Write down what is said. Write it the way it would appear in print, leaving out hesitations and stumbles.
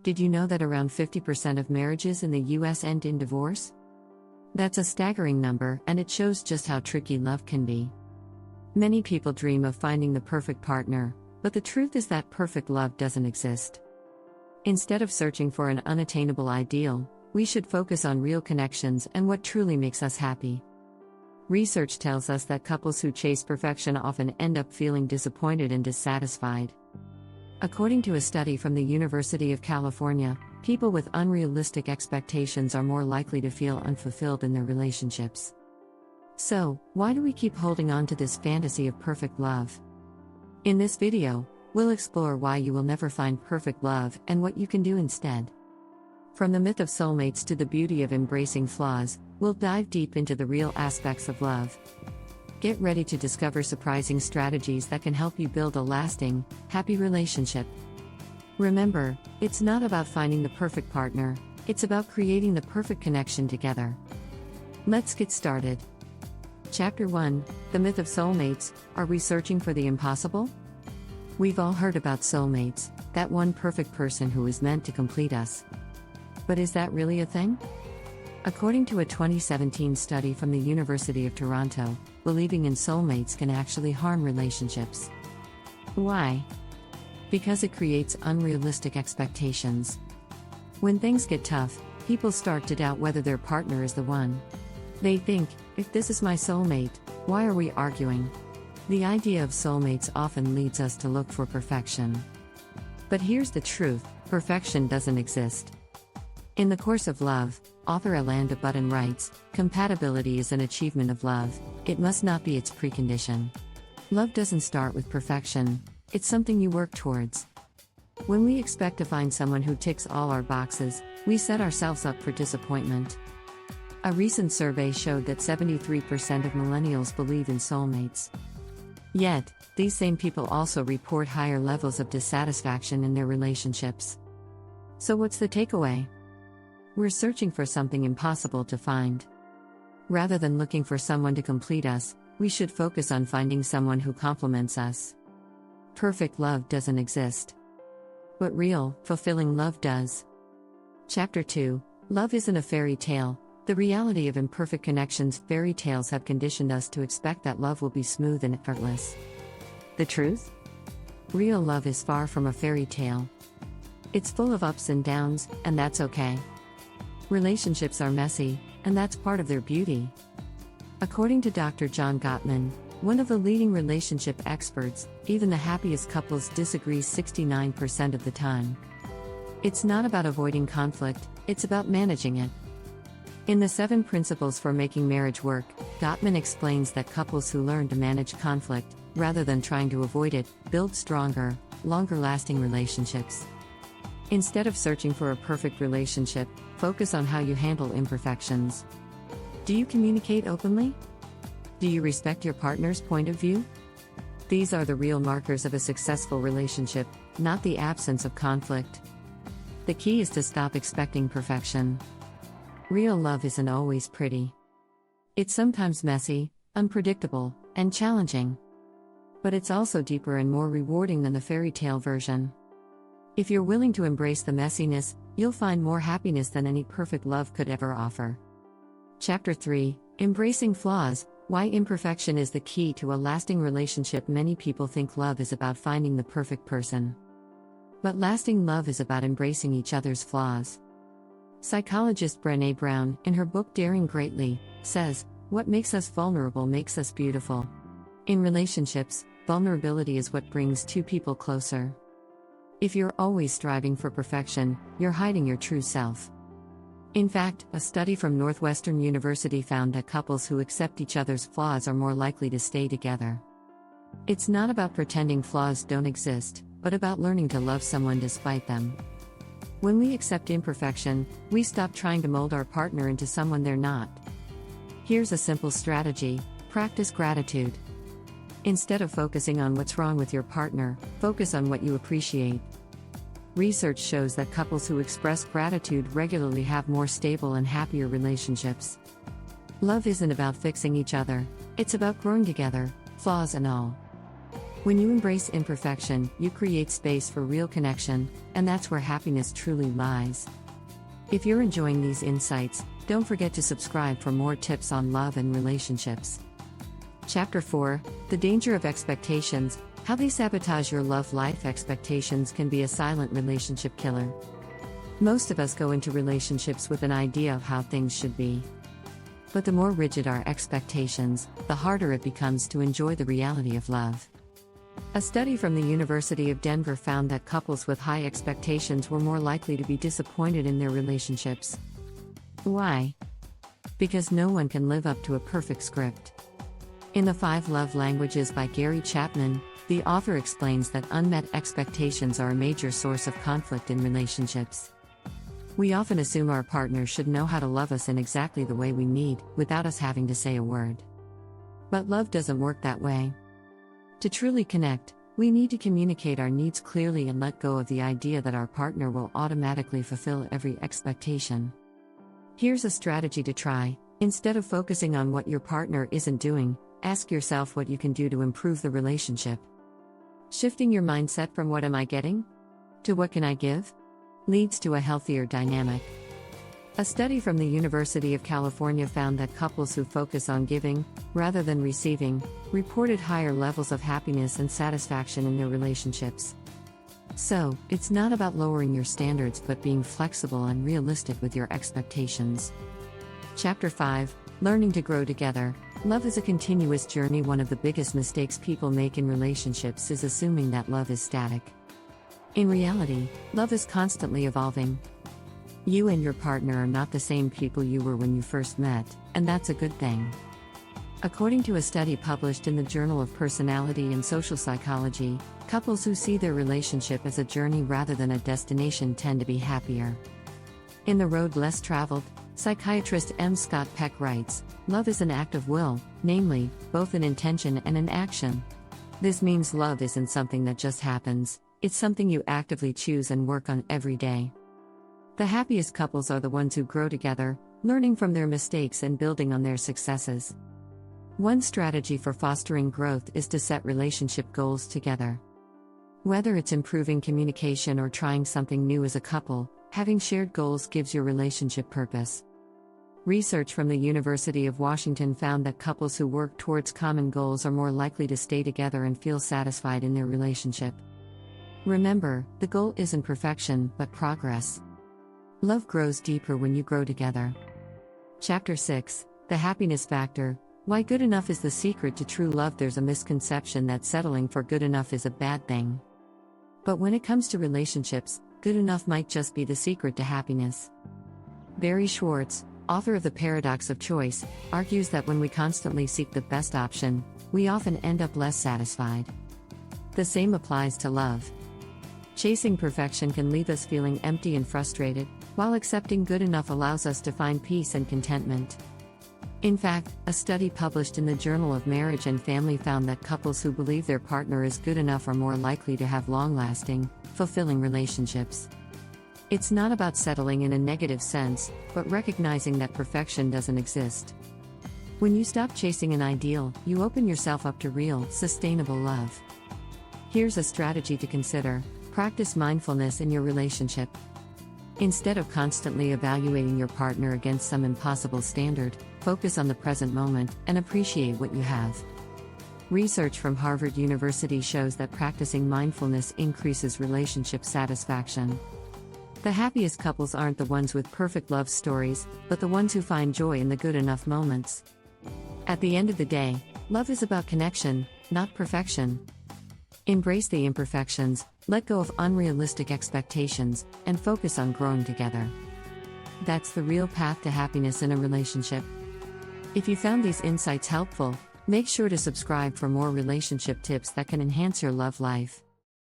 Did you know that around 50% of marriages in the US end in divorce? That's a staggering number, and it shows just how tricky love can be. Many people dream of finding the perfect partner, but the truth is that perfect love doesn't exist. Instead of searching for an unattainable ideal, we should focus on real connections and what truly makes us happy. Research tells us that couples who chase perfection often end up feeling disappointed and dissatisfied. According to a study from the University of California, people with unrealistic expectations are more likely to feel unfulfilled in their relationships. So, why do we keep holding on to this fantasy of perfect love? In this video, we'll explore why you will never find perfect love and what you can do instead. From the myth of soulmates to the beauty of embracing flaws, we'll dive deep into the real aspects of love. Get ready to discover surprising strategies that can help you build a lasting, happy relationship. Remember, it's not about finding the perfect partner, it's about creating the perfect connection together. Let's get started. Chapter 1: The Myth of Soulmates. Are we searching for the impossible? We've all heard about soulmates, that one perfect person who is meant to complete us. But is that really a thing? According to a 2017 study from the University of Toronto, believing in soulmates can actually harm relationships. Why? Because it creates unrealistic expectations. When things get tough, people start to doubt whether their partner is the one. They think, if this is my soulmate, why are we arguing? The idea of soulmates often leads us to look for perfection. But here's the truth: perfection doesn't exist. In The Course of Love, author Alanda Button writes, compatibility is an achievement of love, it must not be its precondition. Love doesn't start with perfection, it's something you work towards. When we expect to find someone who ticks all our boxes, we set ourselves up for disappointment. A recent survey showed that 73% of millennials believe in soulmates. Yet, these same people also report higher levels of dissatisfaction in their relationships. So what's the takeaway? We're searching for something impossible to find. Rather than looking for someone to complete us, we should focus on finding someone who complements us. Perfect love doesn't exist. But real, fulfilling love does. Chapter 2: Love isn't a fairy tale. The reality of imperfect connections. Fairy tales have conditioned us to expect that love will be smooth and effortless. The truth? Real love is far from a fairy tale. It's full of ups and downs, and that's okay. Relationships are messy, and that's part of their beauty. According to Dr. John Gottman, one of the leading relationship experts, even the happiest couples disagree 69% of the time. It's not about avoiding conflict, it's about managing it. In the 7 Principles for Making Marriage Work, Gottman explains that couples who learn to manage conflict, rather than trying to avoid it, build stronger, longer-lasting relationships. Instead of searching for a perfect relationship, focus on how you handle imperfections. Do you communicate openly? Do you respect your partner's point of view? These are the real markers of a successful relationship, not the absence of conflict. The key is to stop expecting perfection. Real love isn't always pretty. It's sometimes messy, unpredictable, and challenging. But it's also deeper and more rewarding than the fairy tale version. If you're willing to embrace the messiness, you'll find more happiness than any perfect love could ever offer. Chapter 3: Embracing Flaws. Why imperfection is the key to a lasting relationship. Many people think love is about finding the perfect person. But lasting love is about embracing each other's flaws. Psychologist Brené Brown, in her book Daring Greatly, says, "What makes us vulnerable makes us beautiful." In relationships, vulnerability is what brings two people closer. If you're always striving for perfection, you're hiding your true self. In fact, a study from Northwestern University found that couples who accept each other's flaws are more likely to stay together. It's not about pretending flaws don't exist, but about learning to love someone despite them. When we accept imperfection, we stop trying to mold our partner into someone they're not. Here's a simple strategy: practice gratitude. Instead of focusing on what's wrong with your partner, focus on what you appreciate. Research shows that couples who express gratitude regularly have more stable and happier relationships. Love isn't about fixing each other, it's about growing together, flaws and all. When you embrace imperfection, you create space for real connection, and that's where happiness truly lies. If you're enjoying these insights, don't forget to subscribe for more tips on love and relationships. Chapter 4: The Danger of Expectations. How they sabotage your love life. Expectations can be a silent relationship killer. Most of us go into relationships with an idea of how things should be. But the more rigid our expectations, the harder it becomes to enjoy the reality of love. A study from the University of Denver found that couples with high expectations were more likely to be disappointed in their relationships. Why? Because no one can live up to a perfect script. In The 5 Love Languages by Gary Chapman, the author explains that unmet expectations are a major source of conflict in relationships. We often assume our partner should know how to love us in exactly the way we need, without us having to say a word. But love doesn't work that way. To truly connect, we need to communicate our needs clearly and let go of the idea that our partner will automatically fulfill every expectation. Here's a strategy to try. Instead of focusing on what your partner isn't doing, ask yourself what you can do to improve the relationship. Shifting your mindset from "what am I getting?" to "what can I give?" leads to a healthier dynamic. A study from the University of California found that couples who focus on giving, rather than receiving, reported higher levels of happiness and satisfaction in their relationships. So, it's not about lowering your standards but being flexible and realistic with your expectations. Chapter 5: Learning to Grow Together. Love is a continuous journey. One of the biggest mistakes people make in relationships is assuming that love is static. In reality, love is constantly evolving. You and your partner are not the same people you were when you first met, and that's a good thing. According to a study published in the Journal of Personality and Social Psychology, couples who see their relationship as a journey rather than a destination tend to be happier. In The Road Less Traveled, psychiatrist M. Scott Peck writes, "Love is an act of will, namely, both an intention and an action. This means love isn't something that just happens, it's something you actively choose and work on every day." The happiest couples are the ones who grow together, learning from their mistakes and building on their successes. One strategy for fostering growth is to set relationship goals together. Whether it's improving communication or trying something new as a couple, having shared goals gives your relationship purpose. Research from the University of Washington found that couples who work towards common goals are more likely to stay together and feel satisfied in their relationship. Remember, the goal isn't perfection, but progress. Love grows deeper when you grow together. Chapter 6: The Happiness Factor. Why good enough is the secret to true love. There's a misconception that settling for good enough is a bad thing. But when it comes to relationships, good enough might just be the secret to happiness. Barry Schwartz, author of The Paradox of Choice, argues that when we constantly seek the best option, we often end up less satisfied. The same applies to love. Chasing perfection can leave us feeling empty and frustrated, while accepting good enough allows us to find peace and contentment. In fact, a study published in the Journal of Marriage and Family found that couples who believe their partner is good enough are more likely to have long-lasting, fulfilling relationships. It's not about settling in a negative sense, but recognizing that perfection doesn't exist. When you stop chasing an ideal, you open yourself up to real, sustainable love. Here's a strategy to consider: practice mindfulness in your relationship. Instead of constantly evaluating your partner against some impossible standard, focus on the present moment and appreciate what you have. Research from Harvard University shows that practicing mindfulness increases relationship satisfaction. The happiest couples aren't the ones with perfect love stories, but the ones who find joy in the good enough moments. At the end of the day, love is about connection, not perfection. Embrace the imperfections, let go of unrealistic expectations, and focus on growing together. That's the real path to happiness in a relationship. If you found these insights helpful, make sure to subscribe for more relationship tips that can enhance your love life.